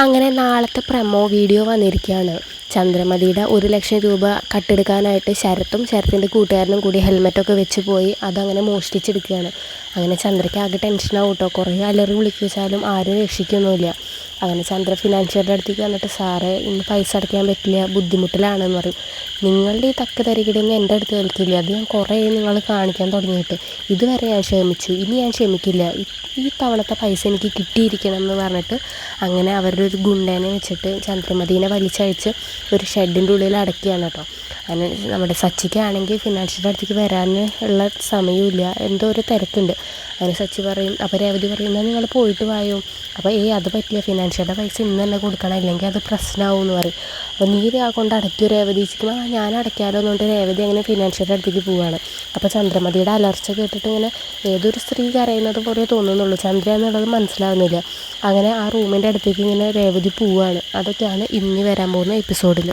അങ്ങനെ നാളത്തെ promo video വന്നിരിക്കുകയാണ്. ചന്ദ്രമതിയുടെ 1,00,000 രൂപ കട്ടെടുക്കാനായിട്ട് ശരത്തിൻ്റെ കൂട്ടുകാരനും കൂടി ഹെൽമെറ്റൊക്കെ വെച്ച് പോയി അതങ്ങനെ മോഷ്ടിച്ചെടുക്കുകയാണ്. അങ്ങനെ ചന്ദ്രയ്ക്ക് ആകെ ടെൻഷനാവും കേട്ടോ. കുറേ അലറി വിളിച്ചാലും ആരും രക്ഷിക്കൊന്നുമില്ല. അങ്ങനെ ചന്ദ്ര ഫിനാൻഷ്യറുടെ അടുത്തേക്ക് വന്നിട്ട്, സാറേ ഇന്ന് പൈസ അടയ്ക്കാൻ പറ്റില്ല, ബുദ്ധിമുട്ടിലാണെന്ന് പറയും. നിങ്ങളുടെ ഈ തക്ക തരികിടൊന്നും എൻ്റെ അടുത്ത് കേൾക്കില്ല. അത് ഞാൻ കുറേ നിങ്ങൾ കാണിക്കാൻ തുടങ്ങിയിട്ട് ഇതുവരെ ഞാൻ ക്ഷമിച്ചു, ഇനി ഞാൻ ക്ഷമിക്കില്ല. ഈ തവണത്തെ പൈസ എനിക്ക് കിട്ടിയിരിക്കണം എന്ന് പറഞ്ഞിട്ട് അങ്ങനെ അവരുടെ ഒരു ഗുണ്ടേനെ വെച്ചിട്ട് ചന്ദ്രമതിനെ വലിച്ചഴിച്ച് ഒരു ഷെഡിൻ്റെ ഉള്ളിൽ അടയ്ക്കുകയാണ് കേട്ടോ. അങ്ങനെ നമ്മുടെ സച്ചിക്കാണെങ്കിൽ ഫിനാൻഷ്യറുടെ അടുത്തേക്ക് വരാൻ ഉള്ള സമയമില്ല, എന്തോ ഒരു തിരക്കുണ്ട്. അങ്ങനെ സച്ചി പറയും, അപ്പോൾ രേവതി പറയുന്നത് നിങ്ങൾ പോയിട്ട് വായോ. അപ്പോൾ അത് പറ്റില്ല, ഫിനാൻഷ്യറുടെ പൈസ ഇന്ന് തന്നെ കൊടുക്കണം, അല്ലെങ്കിൽ അത് പ്രശ്നമാവും എന്ന് പറയും. അപ്പോൾ നീ കൊണ്ട് അടയ്ക്കോ രേവതി ചോദിക്കുമ്പോൾ ഞാൻ അടയ്ക്കാമല്ലോ എന്നുകൊണ്ട് രേവതി അങ്ങനെ ഫിനാൻഷ്യറുടെ അടുത്തേക്ക് പോവുകയാണ്. അപ്പോൾ ചന്ദ്രമതിയുടെ അലർച്ച കേട്ടിട്ട് ഇങ്ങനെ ഏതൊരു സ്ത്രീ കരയുന്നത് പോലെ തോന്നുന്നുള്ളൂ, ചന്ദ്ര എന്നുള്ളത് മനസ്സിലാവുന്നില്ല. അങ്ങനെ ആ റൂമിൻ്റെ അടുത്തേക്ക് ഇങ്ങനെ രേവതി പോവുകയാണ്. അതൊക്കെയാണ് ഇനി വരാൻ പോകുന്ന എപ്പിസോഡിൽ.